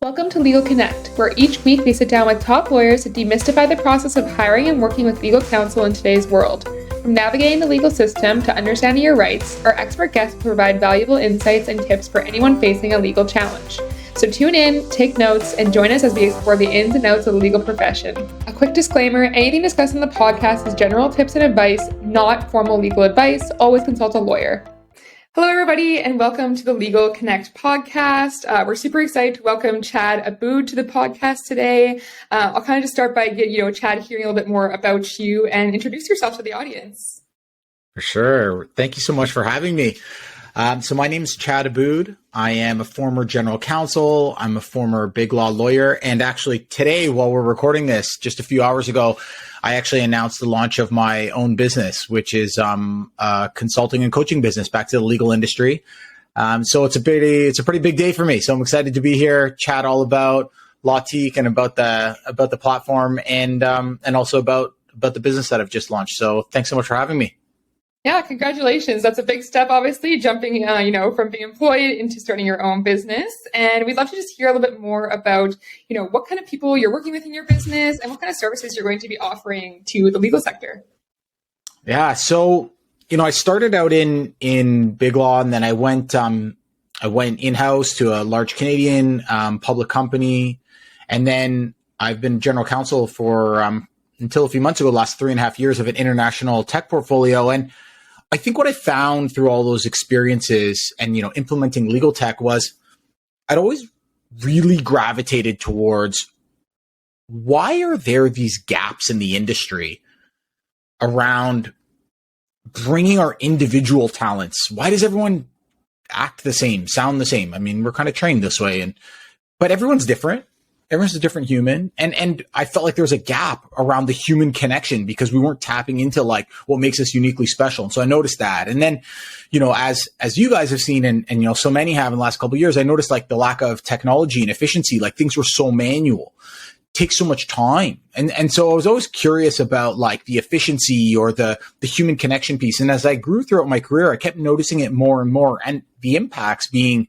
Welcome to Legal Connect, where each week we sit down with top lawyers to demystify the process of hiring and working with legal counsel in today's world. From navigating the legal system to understanding your rights, our expert guests will provide valuable insights and tips for anyone facing a legal challenge. So tune in, take notes, and join us as we explore the ins and outs of the legal profession. A quick disclaimer, anything discussed in the podcast is general tips and advice, not formal legal advice. Always consult a lawyer. Hello, everybody, and welcome to the Legal Connect podcast. We're super excited to welcome Chad Aboud to the podcast today. I'll kind of just start by Chad, hearing a little bit more about you and introduce yourself to the audience. For sure. Thank you so much for having me. So my name is Chad Aboud. I am a former General Counsel. I'm a former BigLaw lawyer. And actually today, while we're recording this, just a few hours ago, I actually announced the launch of my own business, which is a consulting and coaching business back to the legal industry. So it's a pretty big day for me. So I'm excited to be here, chat all about LawTeak and about the platform and also about the business that I've just launched. So thanks so much for having me. Yeah, congratulations. That's a big step, obviously, jumping, from being employed into starting your own business. And we'd love to just hear a little bit more about, what kind of people you're working with in your business and what kind of services you're going to be offering to the legal sector. Yeah. So, I started out in BigLaw, and then I went in-house to a large Canadian public company. And then I've been general counsel for until a few months ago, the last 3.5 years of an international tech portfolio. And I think what I found through all those experiences and, implementing legal tech was I'd always really gravitated towards why are there these gaps in the industry around bringing our individual talents? Why does everyone act the same, sound the same? I mean, we're kind of trained this way, but everyone's different. Everyone's a different human. And I felt like there was a gap around the human connection because we weren't tapping into like what makes us uniquely special. And so I noticed that. And then, as you guys have seen and so many have in the last couple of years, I noticed like the lack of technology and efficiency, like things were so manual, takes so much time. And so I was always curious about like the efficiency or the human connection piece. And as I grew throughout my career, I kept noticing it more and more, and the impacts being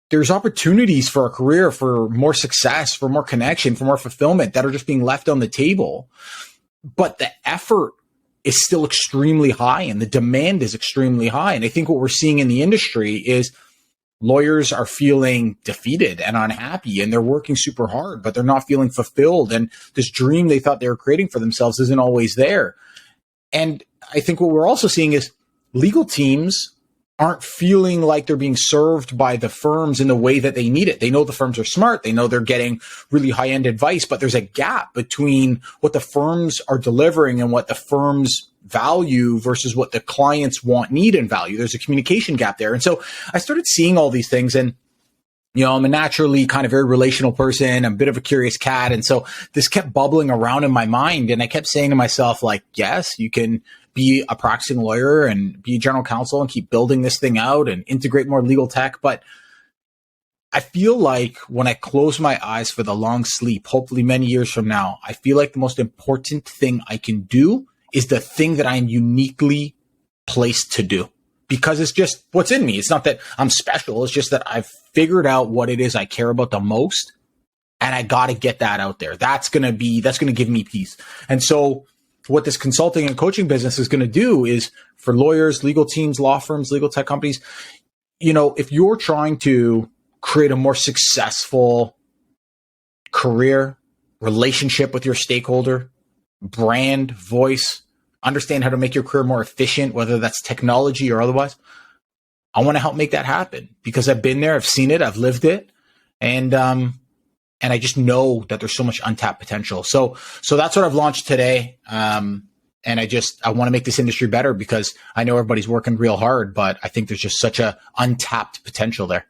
there's opportunities for a career, for more success, for more connection, for more fulfillment that are just being left on the table. But the effort is still extremely high and the demand is extremely high. And I think what we're seeing in the industry is lawyers are feeling defeated and unhappy, and they're working super hard, but they're not feeling fulfilled. And this dream they thought they were creating for themselves isn't always there. And I think what we're also seeing is legal teams aren't feeling like they're being served by the firms in the way that they need it. They know the firms are smart. They know they're getting really high-end advice, but there's a gap between what the firms are delivering and what the firms value versus what the clients want, need, and value. There's a communication gap there. And so I started seeing all these things, and I'm a naturally kind of very relational person. I'm a bit of a curious cat. And so this kept bubbling around in my mind. And I kept saying to myself, like, yes, you can be a practicing lawyer and be a general counsel and keep building this thing out and integrate more legal tech. But I feel like when I close my eyes for the long sleep, hopefully many years from now, I feel like the most important thing I can do is the thing that I'm uniquely placed to do. Because it's just what's in me. It's not that I'm special. It's just that I've figured out what it is I care about the most. And I got to get that out there. That's going to give me peace. And so what this consulting and coaching business is going to do is for lawyers, legal teams, law firms, legal tech companies, if you're trying to create a more successful career, relationship with your stakeholder, brand, voice, understand how to make your career more efficient, whether that's technology or otherwise, I want to help make that happen because I've been there, I've seen it, I've lived it. And I just know that there's so much untapped potential. So that's what I've launched today. And I want to make this industry better because I know everybody's working real hard, but I think there's just such a untapped potential there.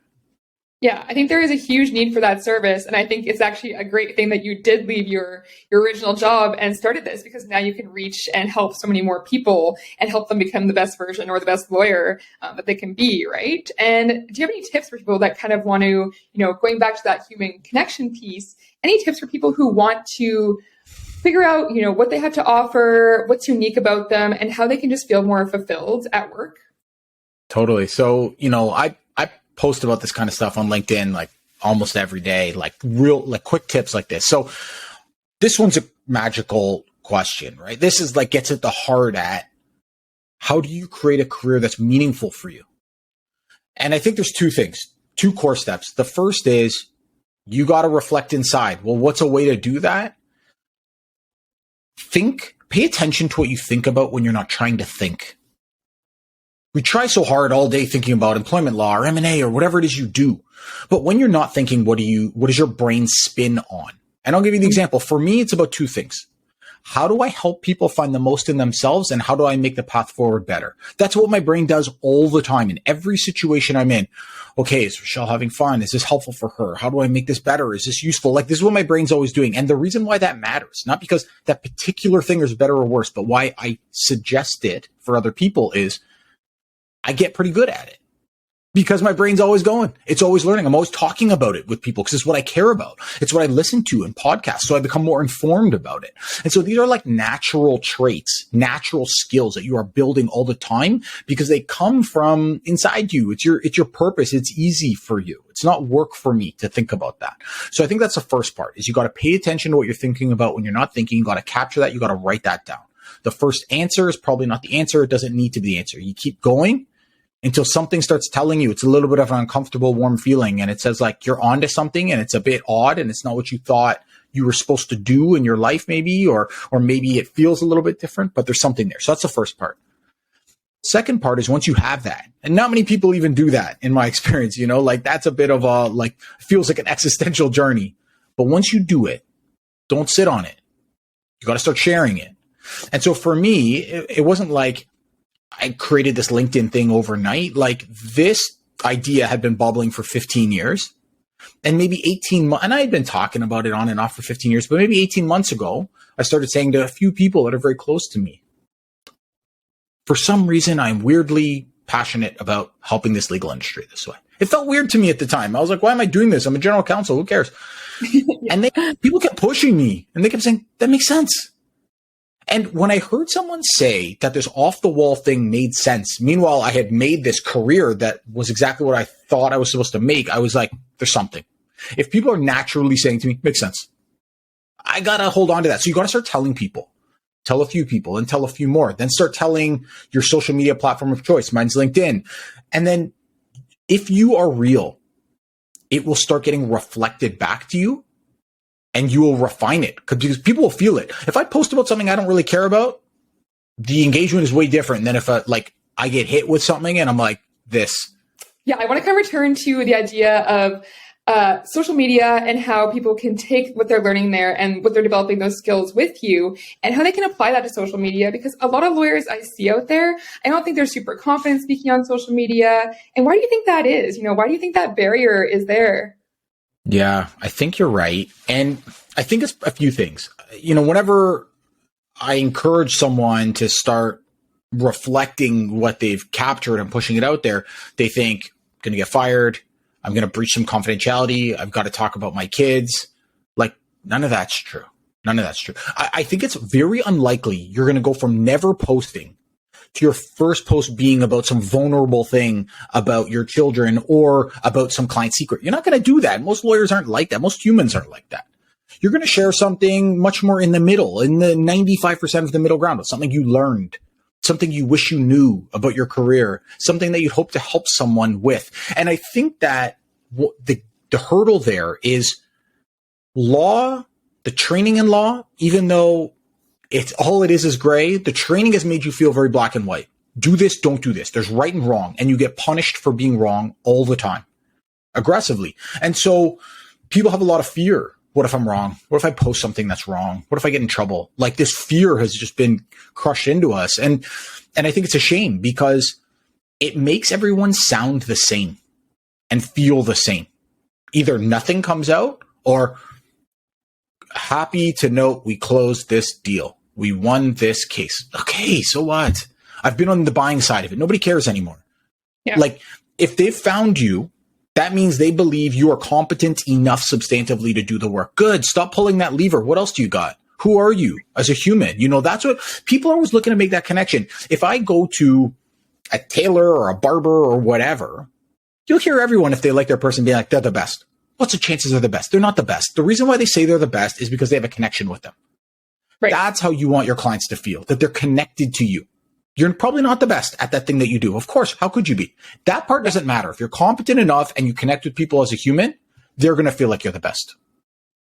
Yeah, I think there is a huge need for that service. And I think it's actually a great thing that you did leave your original job and started this, because now you can reach and help so many more people and help them become the best version or the best lawyer that they can be, right? And do you have any tips for people that kind of want to, going back to that human connection piece, any tips for people who want to figure out, what they have to offer, what's unique about them, and how they can just feel more fulfilled at work? Totally. So, I post about this kind of stuff on LinkedIn like almost every day, like quick tips like this. So this one's a magical question, right? This is like gets at the heart at how do you create a career that's meaningful for you? And I think there's two core steps. The first is you got to reflect inside. Well, what's a way to do that? Pay attention to what you think about when you're not trying to think. We try so hard all day thinking about employment law or M&A or whatever it is you do. But when you're not thinking, what does your brain spin on? And I'll give you the example. For me, it's about two things. How do I help people find the most in themselves, and how do I make the path forward better? That's what my brain does all the time in every situation I'm in. Okay, is Rochelle having fun? Is this helpful for her? How do I make this better? Is this useful? Like, this is what my brain's always doing. And the reason why that matters, not because that particular thing is better or worse, but why I suggest it for other people is I get pretty good at it. Because my brain's always going. It's always learning. I'm always talking about it with people because it's what I care about. It's what I listen to in podcasts. So I become more informed about it. And so these are like natural traits, natural skills that you are building all the time because they come from inside you. It's your purpose. It's easy for you. It's not work for me to think about that. So I think that's the first part is you got to pay attention to what you're thinking about when you're not thinking. You got to capture that. You got to write that down. The first answer is probably not the answer. It doesn't need to be the answer. You keep going until something starts telling you it's a little bit of an uncomfortable, warm feeling. And it says like you're onto something and it's a bit odd and it's not what you thought you were supposed to do in your life maybe, or maybe it feels a little bit different, but there's something there. So that's the first part. Second part is once you have that, and not many people even do that in my experience, like that's a bit of a, like, feels like an existential journey. But once you do it, don't sit on it. You got to start sharing it. And so for me, it wasn't like I created this LinkedIn thing overnight. Like this idea had been bubbling for 15 years and maybe 18 months. And I had been talking about it on and off for 15 years, but maybe 18 months ago, I started saying to a few people that are very close to me, for some reason, I'm weirdly passionate about helping this legal industry this way. It felt weird to me at the time. I was like, why am I doing this? I'm a general counsel. Who cares? And people kept pushing me and they kept saying, that makes sense. And when I heard someone say that this off-the-wall thing made sense, meanwhile, I had made this career that was exactly what I thought I was supposed to make, I was like, there's something. If people are naturally saying to me, makes sense, I got to hold on to that. So you got to start telling people. Tell a few people and tell a few more. Then start telling your social media platform of choice. Mine's LinkedIn. And then if you are real, it will start getting reflected back to you. And you will refine it because people will feel it. If I post about something I don't really care about, the engagement is way different than if I get hit with something and I'm like, this. Yeah, I want to kind of return to the idea of social media and how people can take what they're learning there and what they're developing those skills with you and how they can apply that to social media. Because a lot of lawyers I see out there, I don't think they're super confident speaking on social media. And why do you think that is? Why do you think that barrier is there? Yeah, I think you're right. And I think it's a few things. Whenever I encourage someone to start reflecting what they've captured and pushing it out there, they think, I'm going to get fired. I'm going to breach some confidentiality. I've got to talk about my kids. Like, none of that's true. None of that's true. I think it's very unlikely you're going to go from never posting to your first post being about some vulnerable thing about your children or about some client secret. You're not going to do that. Most lawyers aren't like that. Most humans aren't like that. You're going to share something much more in the middle, in the 95% of the middle ground, something you learned, something you wish you knew about your career, something that you'd hope to help someone with. And I think that the hurdle there is law, the training in law, even though it is gray. The training has made you feel very black and white. Do this, don't do this. There's right and wrong. And you get punished for being wrong all the time, aggressively. And so people have a lot of fear. What if I'm wrong? What if I post something that's wrong? What if I get in trouble? Like this fear has just been crushed into us. And I think it's a shame because it makes everyone sound the same and feel the same. Either nothing comes out or happy to note we closed this deal. We won this case. Okay, so what? I've been on the buying side of it. Nobody cares anymore. Yeah. Like, if they've found you, that means they believe you are competent enough substantively to do the work. Good. Stop pulling that lever. What else do you got? Who are you as a human? That's what people are always looking to make that connection. If I go to a tailor or a barber or whatever, you'll hear everyone, if they like their person, be like, they're the best. what's the chances they're the best? They're not the best. The reason why they say they're the best is because they have a connection with them. Right. That's how you want your clients to feel, that they're connected to you. You're probably not the best at that thing that you do. Of course, how could you be? That part doesn't matter. If you're competent enough and you connect with people as a human, they're going to feel like you're the best.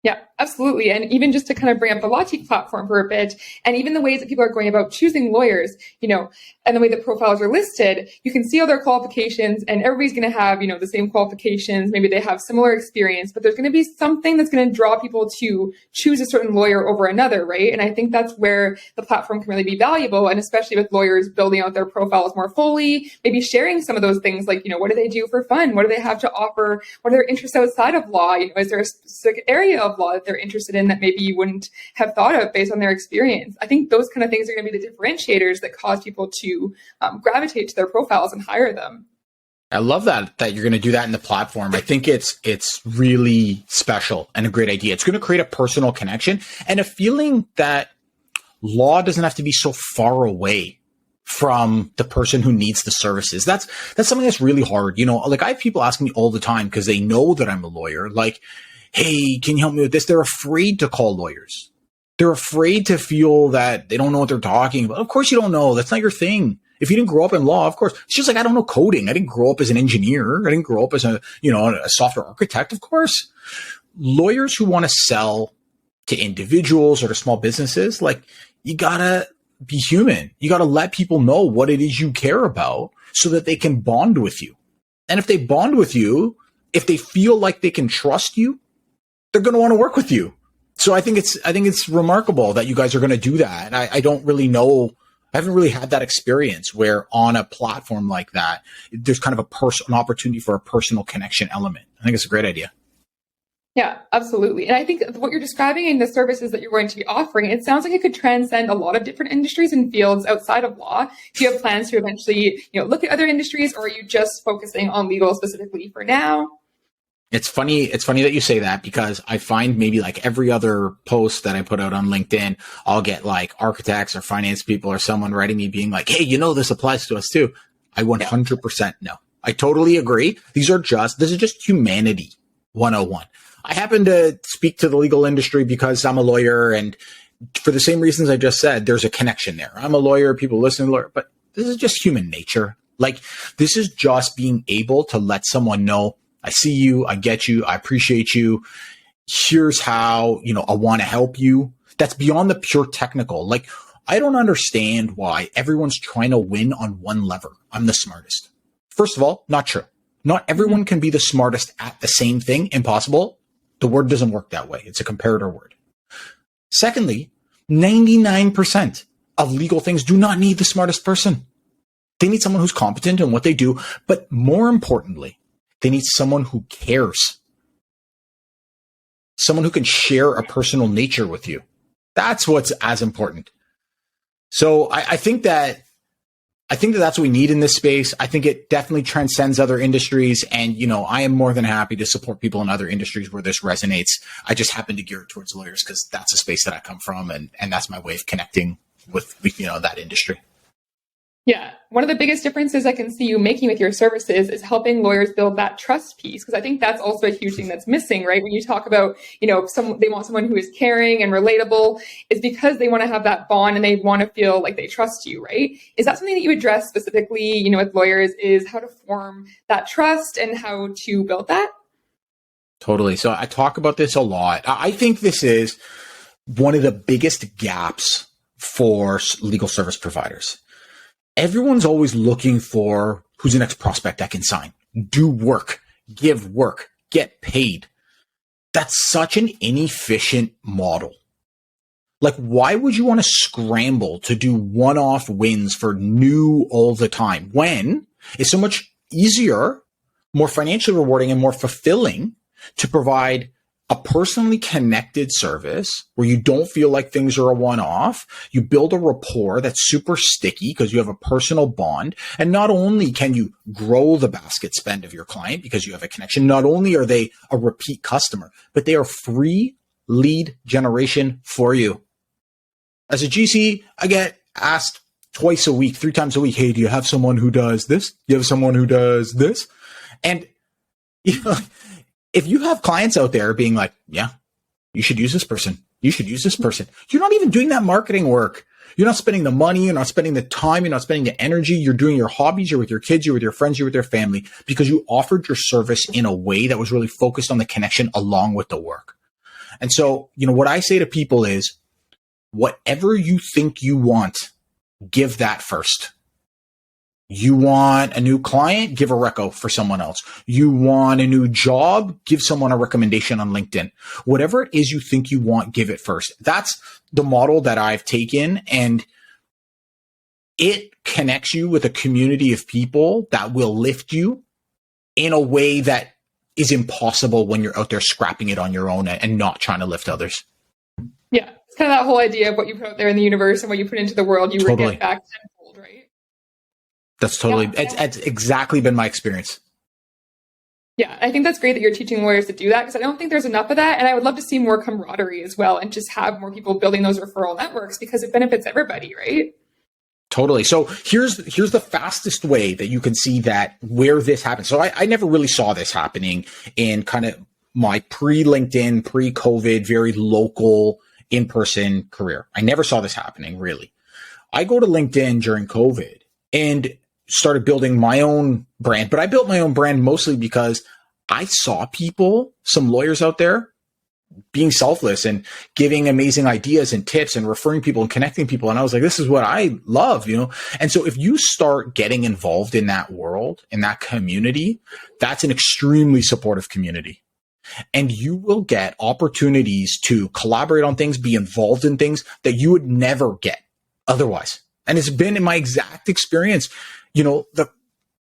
Yeah, absolutely. And even just to kind of bring up the LawTeak platform for a bit, and even the ways that people are going about choosing lawyers, and the way that profiles are listed, you can see all their qualifications, and everybody's going to have, the same qualifications. Maybe they have similar experience, but there's going to be something that's going to draw people to choose a certain lawyer over another, right? And I think that's where the platform can really be valuable, and especially with lawyers building out their profiles more fully, maybe sharing some of those things like, what do they do for fun? What do they have to offer? What are their interests outside of law? Is there a specific area of law that they're interested in that maybe you wouldn't have thought of based on their experience? I think those kind of things are going to be the differentiators that cause people to gravitate to their profiles and hire them. I love that you're going to do that in the platform. I think it's really special and a great idea. It's going to create a personal connection and a feeling that law doesn't have to be so far away from the person who needs the services. That's something that's really hard. Like I have people asking me all the time because they know that I'm a lawyer. Like, hey, can you help me with this? They're afraid to call lawyers. They're afraid to feel that they don't know what they're talking about. Of course you don't know. That's not your thing. If you didn't grow up in law, of course. It's just like I don't know coding. I didn't grow up as an engineer. I didn't grow up as a software architect. Of course. Lawyers who want to sell to individuals or to small businesses, like you gotta be human. You gotta let people know what it is you care about so that they can bond with you. And if they bond with you, if they feel like they can trust you, they're going to want to work with you. So I think it's remarkable that you guys are going to do that. And I don't really know. I haven't really had that experience where on a platform like that, there's kind of an opportunity for a personal connection element. I think it's a great idea. Yeah, absolutely. And I think what you're describing in the services that you're going to be offering, it sounds like it could transcend a lot of different industries and fields outside of law. Do you have plans to eventually, look at other industries, or are you just focusing on legal specifically for now? It's funny that you say that because I find maybe like every other post that I put out on LinkedIn, I'll get like architects or finance people or someone writing me being like, hey, this applies to us too. I 100% know. I totally agree. This is just humanity 101. I happen to speak to the legal industry because I'm a lawyer, and for the same reasons I just said, there's a connection there. I'm a lawyer, people listen to lawyer, but this is just human nature. Like this is just being able to let someone know, I see you, I get you, I appreciate you. Here's how, I want to help you. That's beyond the pure technical. Like, I don't understand why everyone's trying to win on one lever. I'm the smartest. First of all, not true. Not everyone can be the smartest at the same thing. Impossible. The word doesn't work that way. It's a comparator word. Secondly, 99% of legal things do not need the smartest person. They need someone who's competent in what they do. But more importantly, they need someone who cares. Someone who can share a personal nature with you. That's what's as important. So I think that that's what we need in this space. I think it definitely transcends other industries. And, I am more than happy to support people in other industries where this resonates. I just happen to gear it towards lawyers because that's a space that I come from. And that's my way of connecting with that industry. Yeah. One of the biggest differences I can see you making with your services is helping lawyers build that trust piece. Because I think that's also a huge thing that's missing, right? When you talk about, they want someone who is caring and relatable, it's because they want to have that bond and they want to feel like they trust you, right? Is that something that you address specifically, with lawyers, is how to form that trust and how to build that? Totally. So I talk about this a lot. I think this is one of the biggest gaps for legal service providers. Everyone's always looking for who's the next prospect I can sign, do work, give work, get paid. That's such an inefficient model. Like, why would you want to scramble to do one-off wins for new all the time when it's so much easier, more financially rewarding, and more fulfilling to provide a personally connected service where you don't feel like things are a one-off. You build a rapport that's super sticky because you have a personal bond. And not only can you grow the basket spend of your client because you have a connection, not only are they a repeat customer, but they are free lead generation for you. As a GC, I get asked twice a week, 3 times a week, hey, do you have someone who does this? Do you have someone who does this? And, if you have clients out there being like, yeah, you should use this person. You should use this person. You're not even doing that marketing work. You're not spending the money. You're not spending the time. You're not spending the energy. You're doing your hobbies. You're with your kids. You're with your friends. You're with your family because you offered your service in a way that was really focused on the connection along with the work. And so, what I say to people is whatever you think you want, give that first. You want a new client? Give a reco for someone else. You want a new job? Give someone a recommendation on LinkedIn. Whatever it is you think you want, give it first. That's the model that I've taken, and it connects you with a community of people that will lift you in a way that is impossible when you're out there scrapping it on your own and not trying to lift others. Yeah. It's kind of that whole idea of what you put out there in the universe and what you put into the world, you get back tenfold, right? That's totally, it's exactly been my experience. Yeah, I think that's great that you're teaching lawyers to do that because I don't think there's enough of that. And I would love to see more camaraderie as well and just have more people building those referral networks because it benefits everybody, right? Totally. So here's the fastest way that you can see that where this happens. So I never really saw this happening in kind of my pre-LinkedIn, pre-COVID, very local in-person career. I never saw this happening really. I go to LinkedIn during COVID and started building my own brand, but I built my own brand mostly because I saw people, some lawyers out there being selfless and giving amazing ideas and tips and referring people and connecting people. And I was like, this is what I love, And so if you start getting involved in that world, in that community, that's an extremely supportive community. And you will get opportunities to collaborate on things, be involved in things that you would never get otherwise. And it's been in my exact experience.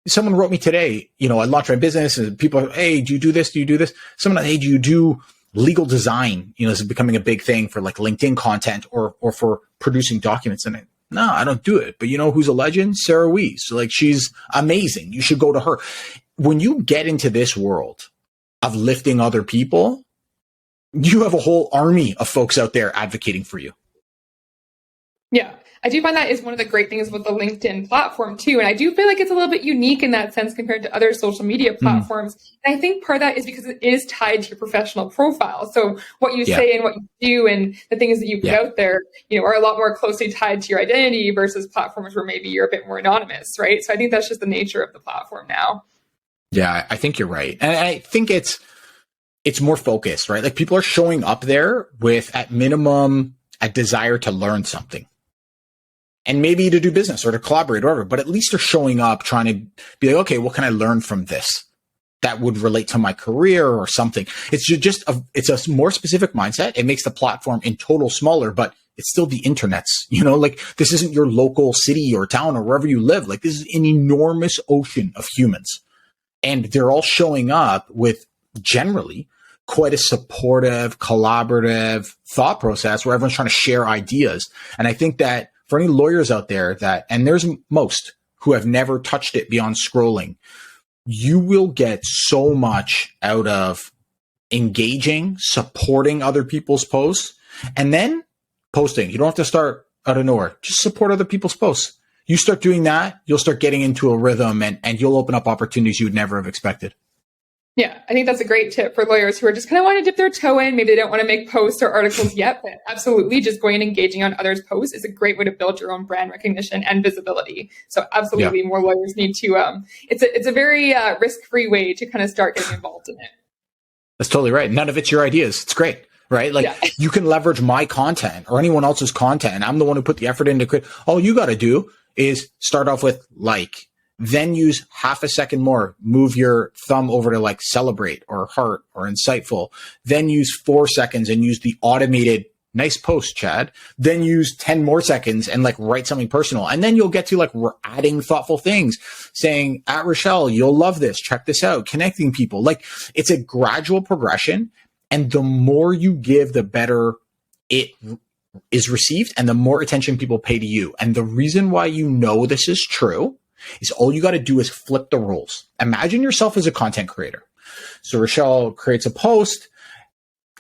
Someone wrote me today, I launched my business and people are, hey, do you do this? Do you do this? Someone, hey, do you do legal design? This is becoming a big thing for like LinkedIn content or for producing documents. And no, I don't do it. But you know who's a legend? Sarah Weiss. So she's amazing. You should go to her. When you get into this world of lifting other people, you have a whole army of folks out there advocating for you. Yeah. I do find that is one of the great things with the LinkedIn platform too. And I do feel like it's a little bit unique in that sense compared to other social media platforms. And I think part of that is because it is tied to your professional profile. So what you say and what you do and the things that you put out there, are a lot more closely tied to your identity versus platforms where maybe you're a bit more anonymous, right? So I think that's just the nature of the platform now. Yeah, I think you're right. And I think it's more focused, right? Like people are showing up there with at minimum a desire to learn something. And maybe to do business or to collaborate or whatever, but at least they're showing up trying to be like, okay, what can I learn from this that would relate to my career or something? It's just it's a more specific mindset. It makes the platform in total smaller, but it's still the internet's, this isn't your local city or town or wherever you live. Like this is an enormous ocean of humans. And they're all showing up with generally quite a supportive, collaborative thought process where everyone's trying to share ideas. And I think that for any lawyers out there and there's most who have never touched it beyond scrolling, you will get so much out of engaging, supporting other people's posts, and then posting. You don't have to start out of nowhere. Just support other people's posts. You start doing that, you'll start getting into a rhythm and you'll open up opportunities you would never have expected. Yeah, I think that's a great tip for lawyers who are just kind of want to dip their toe in. Maybe they don't want to make posts or articles yet, but absolutely just going and engaging on others' posts is a great way to build your own brand recognition and visibility. So absolutely more lawyers need to, it's a very risk-free way to kind of start getting involved in it. That's totally right. None of it's your ideas. It's great, right? You can leverage my content or anyone else's content. I'm the one who put the effort into create. All you got to do is start off with then use half a second more, move your thumb over to celebrate or heart or insightful, then use 4 seconds and use the automated nice post, Chad, then use 10 more seconds and write something personal. And then you'll get to we're adding thoughtful things saying at Rochelle, you'll love this, check this out, connecting people. It's a gradual progression. And the more you give, the better it is received and the more attention people pay to you. And the reason why this is true is all you got to do is flip the roles. Imagine yourself as a content creator. So Rochelle creates a post.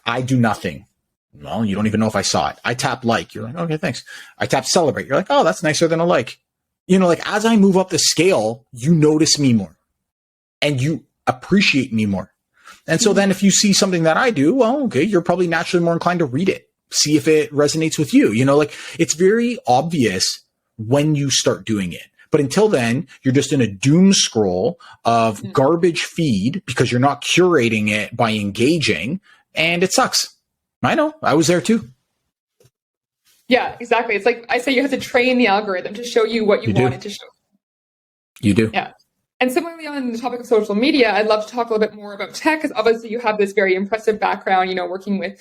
I do nothing. Well, you don't even know if I saw it. I tap like. You're like, okay, thanks. I tap celebrate. You're like, oh, that's nicer than a like. As I move up the scale, you notice me more and you appreciate me more. And so then if you see something that I do, well, okay, you're probably naturally more inclined to read it, see if it resonates with you. Like it's very obvious when you start doing it. But until then, you're just in a doom scroll of garbage feed because you're not curating it by engaging, and it sucks. I know. I was there too. Yeah, exactly. It's like I say, you have to train the algorithm to show you what you want it to show. You do. Yeah. And similarly, on the topic of social media, I'd love to talk a little bit more about tech, because obviously you have this very impressive background, working with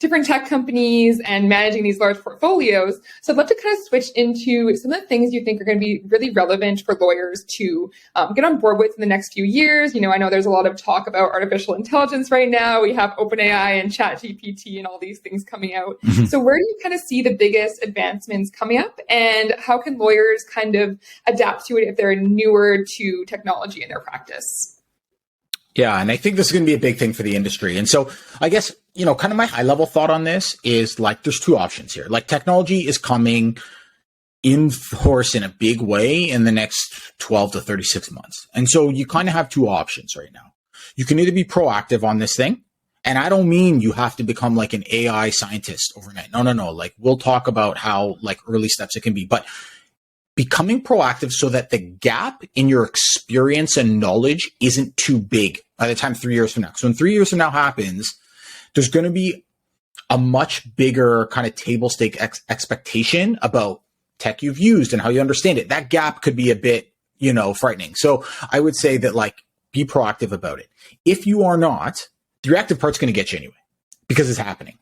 different tech companies and managing these large portfolios. So I'd love to kind of switch into some of the things you think are going to be really relevant for lawyers to get on board with in the next few years. I know there's a lot of talk about artificial intelligence right now. We have OpenAI and ChatGPT and all these things coming out. Mm-hmm. So where do you kind of see the biggest advancements coming up, and how can lawyers kind of adapt to it if they're newer to technology in their practice? Yeah, and I think this is going to be a big thing for the industry. And so I guess, kind of my high level thought on this is like there's two options here. Like technology is coming in force in a big way in the next 12 to 36 months. And so you kind of have two options right now. You can either be proactive on this thing, and I don't mean you have to become like an AI scientist overnight. No. Like we'll talk about how like early steps it can be, but becoming proactive so that the gap in your experience and knowledge isn't too big by the time 3 years from now. So when 3 years from now happens, there's going to be a much bigger kind of table stake expectation about tech you've used and how you understand it. That gap could be a bit, frightening. So I would say that like be proactive about it. If you are not, the reactive part's going to get you anyway because it's happening.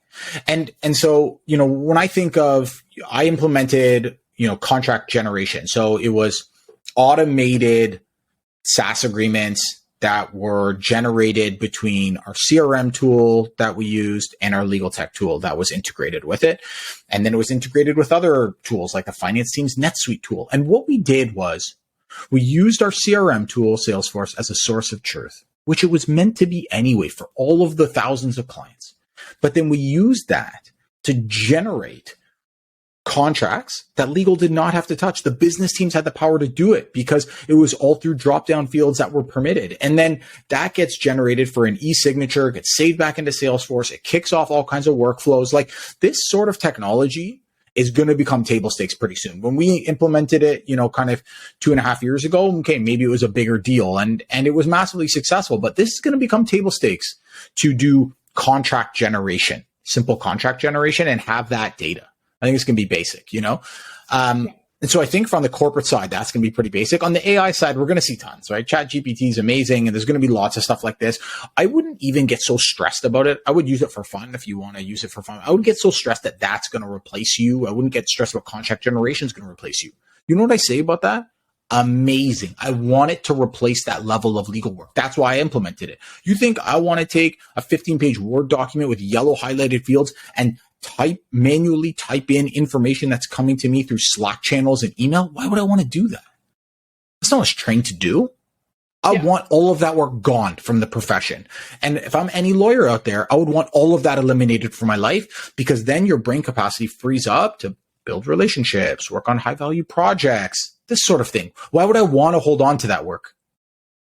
And so, when I think of, I implemented contract generation. So it was automated SaaS agreements that were generated between our CRM tool that we used and our legal tech tool that was integrated with it. And then it was integrated with other tools like the finance team's NetSuite tool. And what we did was we used our CRM tool, Salesforce, as a source of truth, which it was meant to be anyway for all of the thousands of clients. But then we used that to generate contracts that legal did not have to touch. The business teams had the power to do it because it was all through drop-down fields that were permitted. And then that gets generated for an e-signature, gets saved back into Salesforce. It kicks off all kinds of workflows. Like this sort of technology is going to become table stakes pretty soon. When we implemented it, kind of 2.5 years ago, okay, maybe it was a bigger deal and it was massively successful, but this is going to become table stakes to do contract generation, simple contract generation, and have that data. I think it's going to be basic, And so I think from the corporate side, that's going to be pretty basic. On the AI side, we're going to see tons, right? ChatGPT is amazing, and there's going to be lots of stuff like this. I wouldn't even get so stressed about it. I would use it for fun if you want to use it for fun. I wouldn't get so stressed that that's going to replace you. I wouldn't get stressed about contract generation is going to replace you. You know what I say about that? Amazing. I want it to replace that level of legal work. That's why I implemented it. You think I want to take a 15-page Word document with yellow highlighted fields and manually type in information that's coming to me through Slack channels and email? Why would I want to do that? That's not what I was trained to do. I want all of that work gone from the profession. And if I'm any lawyer out there, I would want all of that eliminated from my life, because then your brain capacity frees up to build relationships, work on high value projects, this sort of thing. Why would I want to hold on to that work?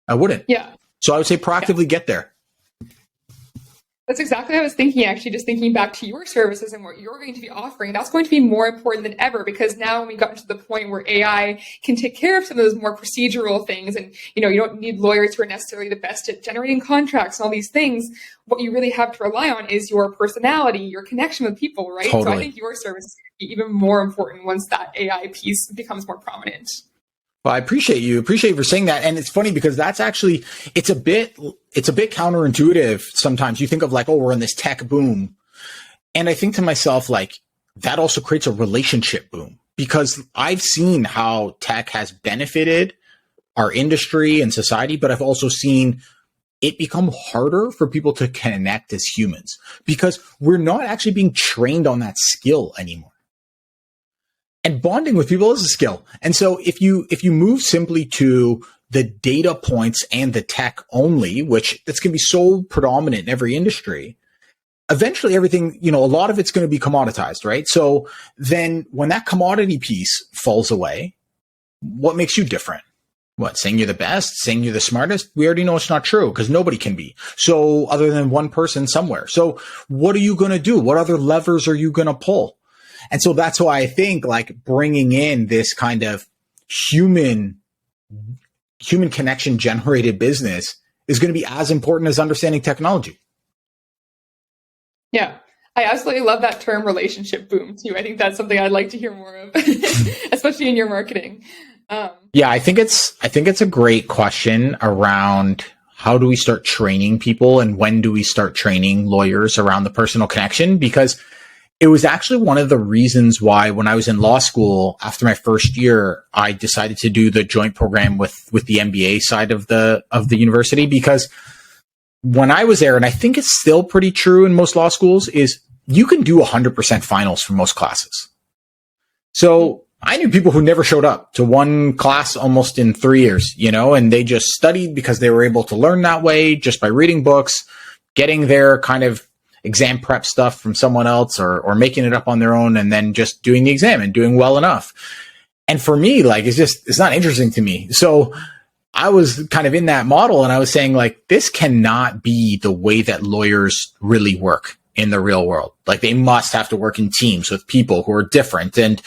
I wouldn't. Yeah. So I would say proactively get there. That's exactly what I was thinking, actually, just thinking back to your services and what you're going to be offering. That's going to be more important than ever, because now when we got to the point where AI can take care of some of those more procedural things, and you don't need lawyers who are necessarily the best at generating contracts and all these things. What you really have to rely on is your personality, your connection with people, right? Totally. So I think your service is going to be even more important once that AI piece becomes more prominent. Well, I appreciate you for saying that. And it's funny because that's actually, it's a bit counterintuitive. Sometimes you think of like, oh, we're in this tech boom. And I think to myself, like, that also creates a relationship boom, because I've seen how tech has benefited our industry and society, but I've also seen it become harder for people to connect as humans because we're not actually being trained on that skill anymore. And bonding with people is a skill. And so if you move simply to the data points and the tech only, which that's going to be so predominant in every industry, eventually everything, a lot of it's going to be commoditized, right? So then when that commodity piece falls away, what makes you different? What, saying you're the best, saying you're the smartest? We already know it's not true because nobody can be. So other than one person somewhere. So what are you going to do? What other levers are you going to pull? And so that's why I think like bringing in this kind of human connection generated business is going to be as important as understanding technology. Yeah. I absolutely love that term relationship boom too. I think that's something I'd like to hear more of, especially in your marketing. Yeah, I think it's a great question around how do we start training people and when do we start training lawyers around the personal connection? Because it was actually one of the reasons why when I was in law school, after my first year, I decided to do the joint program with the MBA side of the university, because when I was there, and I think it's still pretty true in most law schools, is you can do 100% finals for most classes. So I knew people who never showed up to one class almost in 3 years, and they just studied because they were able to learn that way just by reading books, getting their kind of exam prep stuff from someone else or making it up on their own and then just doing the exam and doing well enough. And for me, like, it's not interesting to me. So I was kind of in that model and I was saying like, this cannot be the way that lawyers really work in the real world. Like they must have to work in teams with people who are different and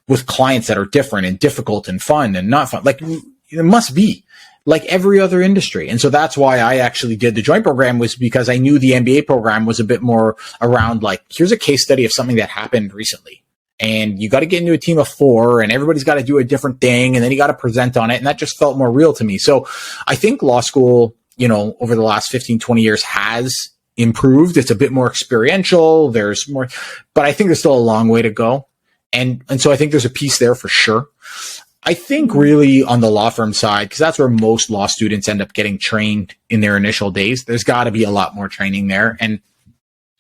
with clients that are different and difficult and fun and not fun. Like it must be like every other industry. And so that's why I actually did the joint program, was because I knew the MBA program was a bit more around like, here's a case study of something that happened recently. And you got to get into a team of 4 and everybody's got to do a different thing. And then you got to present on it. And that just felt more real to me. So I think law school, over the last 15, 20 years has improved. It's a bit more experiential. There's more, but I think there's still a long way to go. And so I think there's a piece there for sure. I think really on the law firm side, because that's where most law students end up getting trained in their initial days, there's got to be a lot more training there. And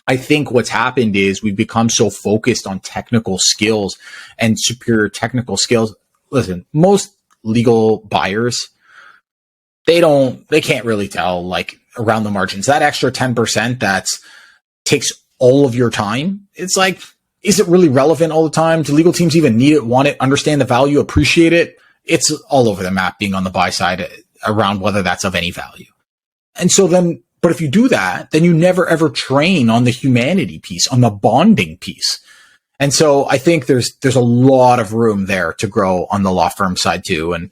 I think what's happened is we've become so focused on technical skills and superior technical skills. Listen, most legal buyers, they can't really tell like around the margins. That extra 10% takes all of your time. It's like, is it really relevant all the time? Do legal teams even need it, want it, understand the value, appreciate it? It's all over the map being on the buy side around whether that's of any value. And so then, but if you do that, then you never ever train on the humanity piece, on the bonding piece. And so I think there's a lot of room there to grow on the law firm side too. And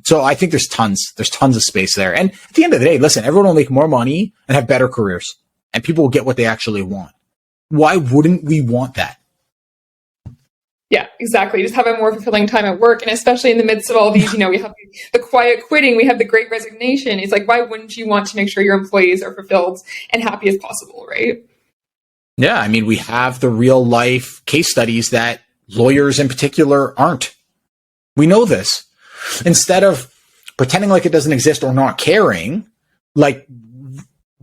so I think there's tons of space there. And at the end of the day, listen, everyone will make more money and have better careers, and people will get what they actually want. Why wouldn't we want that? Yeah, exactly. Just have a more fulfilling time at work. And especially in the midst of all these, we have the quiet quitting, we have the great resignation. It's like, why wouldn't you want to make sure your employees are fulfilled and happy as possible, right? Yeah, I mean, we have the real life case studies that lawyers in particular aren't. We know this. Instead of pretending like it doesn't exist or not caring, like,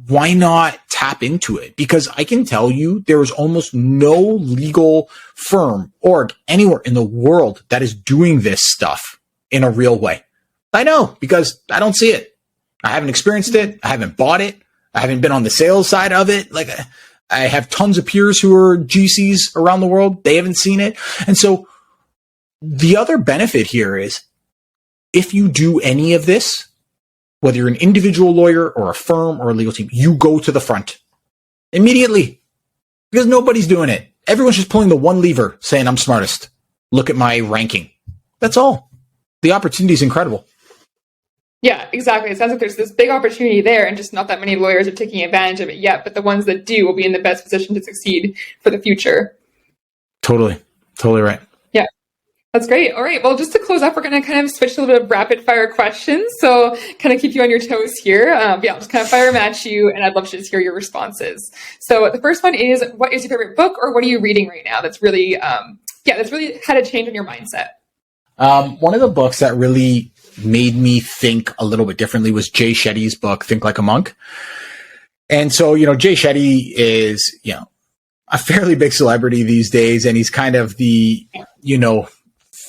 why not tap into it? Because I can tell you there is almost no legal firm, org, anywhere in the world that is doing this stuff in a real way. I know, because I don't see it. I haven't experienced it. I haven't bought it. I haven't been on the sales side of it. Like, I have tons of peers who are GCs around the world. They haven't seen it. And so the other benefit here is if you do any of this, whether you're an individual lawyer or a firm or a legal team, you go to the front immediately because nobody's doing it. Everyone's just pulling the one lever saying, I'm smartest. Look at my ranking. That's all. The opportunity is incredible. Yeah, exactly. It sounds like there's this big opportunity there and just not that many lawyers are taking advantage of it yet, but the ones that do will be in the best position to succeed for the future. Totally right. Yeah. That's great. All right. Well, just to close up, we're going to kind of switch to a little bit of rapid fire questions. So kind of keep you on your toes here. I'll just kind of fire them at you, and I'd love to just hear your responses. So the first one is, what is your favorite book or what are you reading right now that's really, that's really had a change in your mindset? One of the books that really made me think a little bit differently was Jay Shetty's book, Think Like a Monk. And so, Jay Shetty is, a fairly big celebrity these days, and he's kind of the,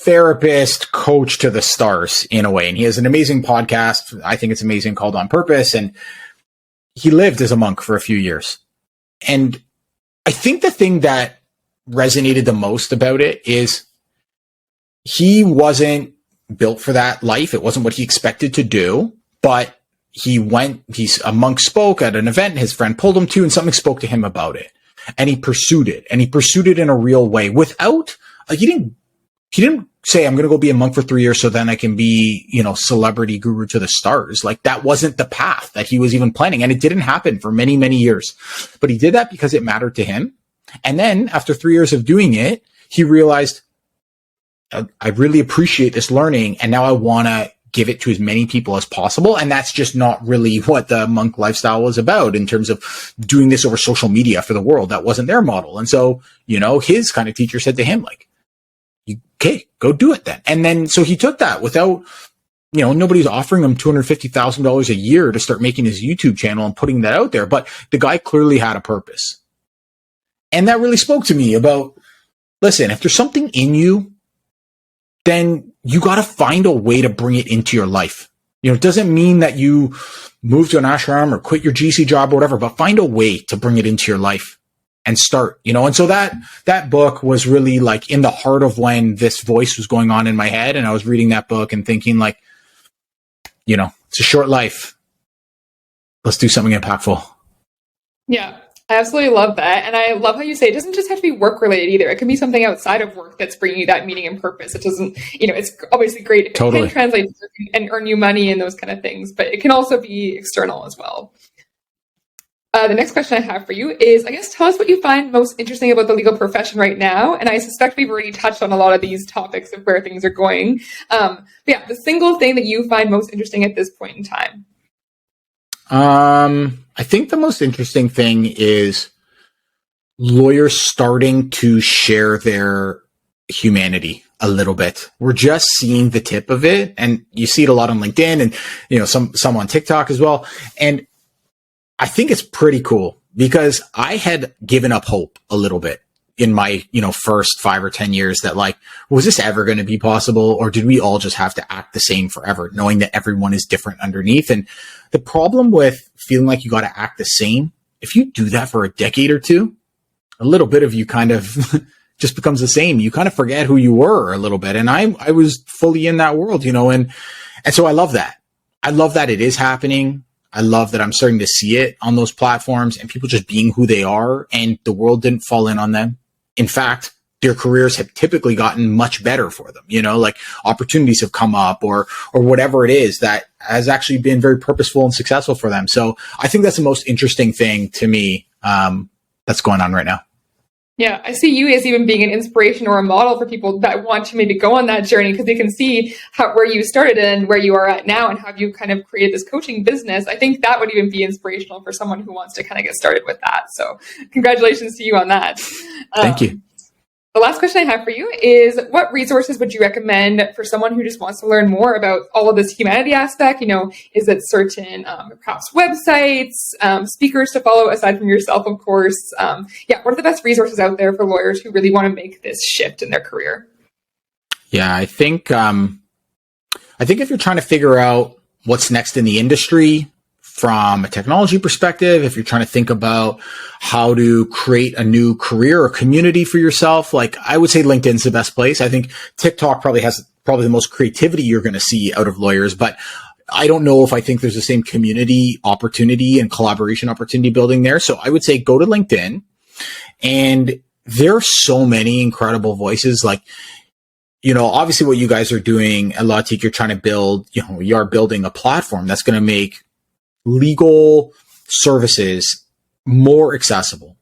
therapist coach to the stars in a way. And he has an amazing podcast. I think it's amazing, called On Purpose. And he lived as a monk for a few years. And I think the thing that resonated the most about it is he wasn't built for that life. It wasn't what he expected to do, but a monk spoke at an event his friend pulled him to, and something spoke to him about it. And he pursued it, and he pursued it in a real way without, like, he didn't say, I'm going to go be a monk for 3 years so then I can be, celebrity guru to the stars. Like, that wasn't the path that he was even planning. And it didn't happen for many, many years, but he did that because it mattered to him. And then after 3 years of doing it, he realized, I really appreciate this learning, and now I want to give it to as many people as possible. And that's just not really what the monk lifestyle was about in terms of doing this over social media for the world. That wasn't their model. And so, his kind of teacher said to him, like, okay, go do it then. And then, so he took that without, nobody's offering him $250,000 a year to start making his YouTube channel and putting that out there. But the guy clearly had a purpose. And that really spoke to me about, listen, if there's something in you, then you got to find a way to bring it into your life. It doesn't mean that you move to an ashram or quit your GC job or whatever, but find a way to bring it into your life and start, And so that book was really like in the heart of when this voice was going on in my head. And I was reading that book and thinking like, it's a short life. Let's do something impactful. Yeah. I absolutely love that. And I love how you say it doesn't just have to be work related either. It can be something outside of work that's bringing you that meaning and purpose. It doesn't, it's obviously great if it can translate and earn you money and those kind of things, but it can also be external as well. The next question I have for you is, I guess, tell us what you find most interesting about the legal profession right now. And I suspect we've already touched on a lot of these topics of where things are going. But yeah, the single thing that you find most interesting at this point in time. I think the most interesting thing is lawyers starting to share their humanity a little bit. We're just seeing the tip of it, and you see it a lot on LinkedIn and, some on TikTok as well. And I think it's pretty cool because I had given up hope a little bit in my, first 5 or 10 years that like, was this ever going to be possible? Or did we all just have to act the same forever, knowing that everyone is different underneath? And the problem with feeling like you got to act the same, if you do that for a decade or two, a little bit of you kind of just becomes the same. You kind of forget who you were a little bit. And I was fully in that world, and so I love that. I love that it is happening. I love that I'm starting to see it on those platforms and people just being who they are, and the world didn't fall in on them. In fact, their careers have typically gotten much better for them, like opportunities have come up or whatever it is that has actually been very purposeful and successful for them. So I think that's the most interesting thing to me that's going on right now. Yeah, I see you as even being an inspiration or a model for people that want to maybe go on that journey because they can see where you started and where you are at now and how you kind of created this coaching business. I think that would even be inspirational for someone who wants to kind of get started with that. So congratulations to you on that. Thank you. The last question I have for you is, what resources would you recommend for someone who just wants to learn more about all of this humanity aspect? Is it certain perhaps websites, speakers to follow aside from yourself, of course? What are the best resources out there for lawyers who really want to make this shift in their career? Yeah, I think if you're trying to figure out what's next in the industry, from a technology perspective, if you're trying to think about how to create a new career or community for yourself, like I would say LinkedIn's the best place. I think TikTok probably has the most creativity you're going to see out of lawyers, but I don't know if I think there's the same community opportunity and collaboration opportunity building there. So I would say go to LinkedIn, and there are so many incredible voices. Like, obviously what you guys are doing at Lawtique, you're trying to build, you are building a platform that's going to make legal services more accessible.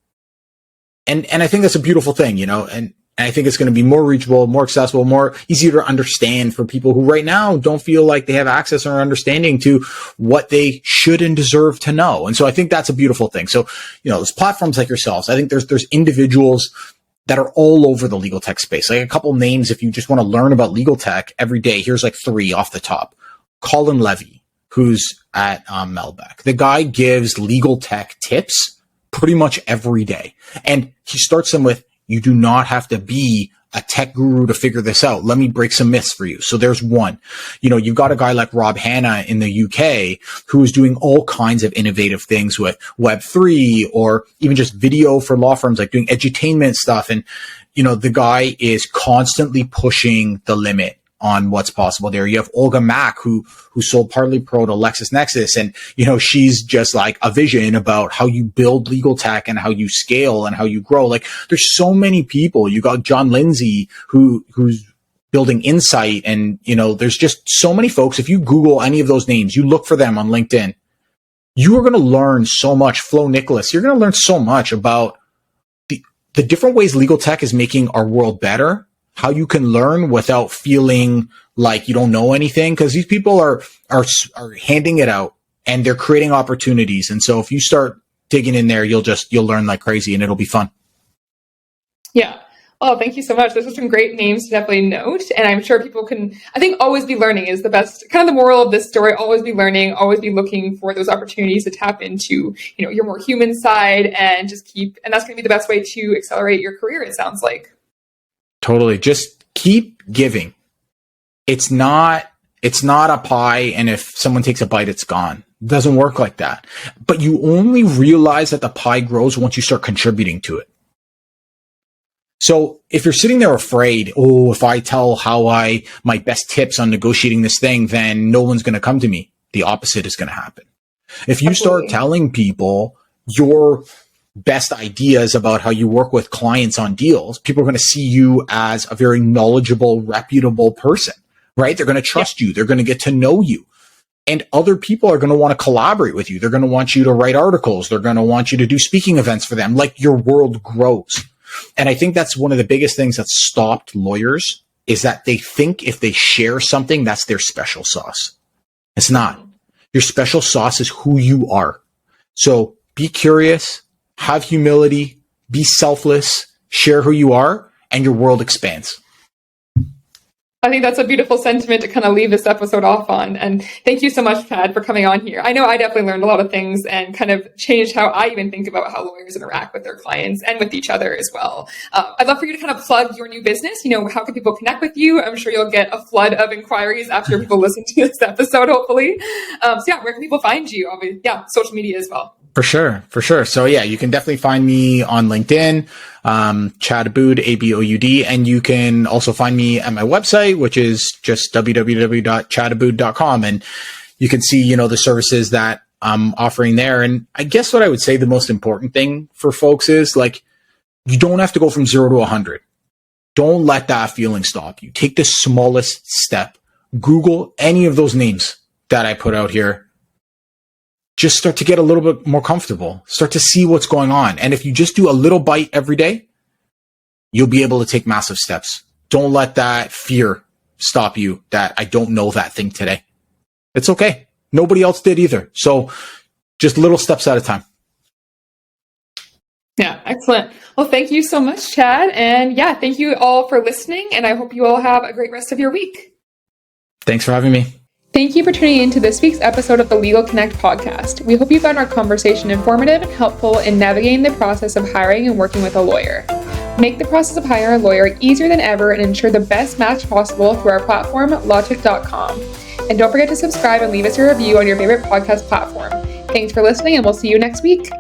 And I think that's a beautiful thing, and I think it's going to be more reachable, more accessible, more easier to understand for people who right now don't feel like they have access or understanding to what they should and deserve to know. And so I think that's a beautiful thing. So, there's platforms like yourselves. I think there's individuals that are all over the legal tech space. Like a couple names, if you just want to learn about legal tech every day, here's like 3 off the top. Colin Levy, who's at Melbeck. The guy gives legal tech tips pretty much every day. And he starts them with, you do not have to be a tech guru to figure this out. Let me break some myths for you. So there's one. You've got a guy like Rob Hanna in the UK who is doing all kinds of innovative things with Web3 or even just video for law firms, like doing edutainment stuff. And, the guy is constantly pushing the limit on what's possible there. You have Olga Mack, who sold Partly Pro to LexisNexis. And, she's just like a vision about how you build legal tech and how you scale and how you grow. Like, there's so many people. You got John Lindsay, who's building Insight. And, there's just so many folks. If you Google any of those names, you look for them on LinkedIn, you are going to learn so much. Flo Nicholas, you're going to learn so much about the different ways legal tech is making our world better, how you can learn without feeling like you don't know anything, because these people are handing it out and they're creating opportunities. And so if you start digging in there, you'll learn like crazy and it'll be fun. Yeah. Oh, thank you so much. Those are some great names to definitely note. And I'm sure people I think always be learning is the best, kind of the moral of this story. Always be learning, always be looking for those opportunities to tap into, your more human side and and that's going to be the best way to accelerate your career, it sounds like. Totally. Just keep giving. It's not a pie. And if someone takes a bite, it's gone. It doesn't work like that. But you only realize that the pie grows once you start contributing to it. So if you're sitting there afraid, if I tell my best tips on negotiating this thing, then no one's going to come to me. The opposite is going to happen. If you start telling people your best ideas about how you work with clients on deals, people are going to see you as a very knowledgeable, reputable person, right? They're going to trust you. They're going to get to know you. And other people are going to want to collaborate with you. They're going to want you to write articles. They're going to want you to do speaking events for them. Like, your world grows. And I think that's one of the biggest things that stopped lawyers, is that they think if they share something, that's their special sauce. It's not. Your special sauce is who you are. So be curious, have humility, be selfless, share who you are, and your world expands. I think that's a beautiful sentiment to kind of leave this episode off on. And thank you so much, Chad, for coming on here. I know I definitely learned a lot of things and kind of changed how I even think about how lawyers interact with their clients and with each other as well. I'd love for you to kind of plug your new business. How can people connect with you? I'm sure you'll get a flood of inquiries after people listen to this episode, hopefully. Where can people find you? Social media as well. For sure. So you can definitely find me on LinkedIn, Chad Aboud, Aboud, and you can also find me at my website, which is just www.chadaboud.com. And you can see, the services that I'm offering there. And I guess what I would say the most important thing for folks is, like, you don't have to go from 0 to 100. Don't let that feeling stop you. Take the smallest step. Google any of those names that I put out here. Just start to get a little bit more comfortable. Start to see what's going on. And if you just do a little bite every day, you'll be able to take massive steps. Don't let that fear stop you that I don't know that thing today. It's okay. Nobody else did either. So just little steps at a time. Yeah, excellent. Well, thank you so much, Chad. And thank you all for listening. And I hope you all have a great rest of your week. Thanks for having me. Thank you for tuning in to this week's episode of the Legal Connect podcast. We hope you found our conversation informative and helpful in navigating the process of hiring and working with a lawyer. Make the process of hiring a lawyer easier than ever and ensure the best match possible through our platform, Logic.com. And don't forget to subscribe and leave us a review on your favorite podcast platform. Thanks for listening, and we'll see you next week.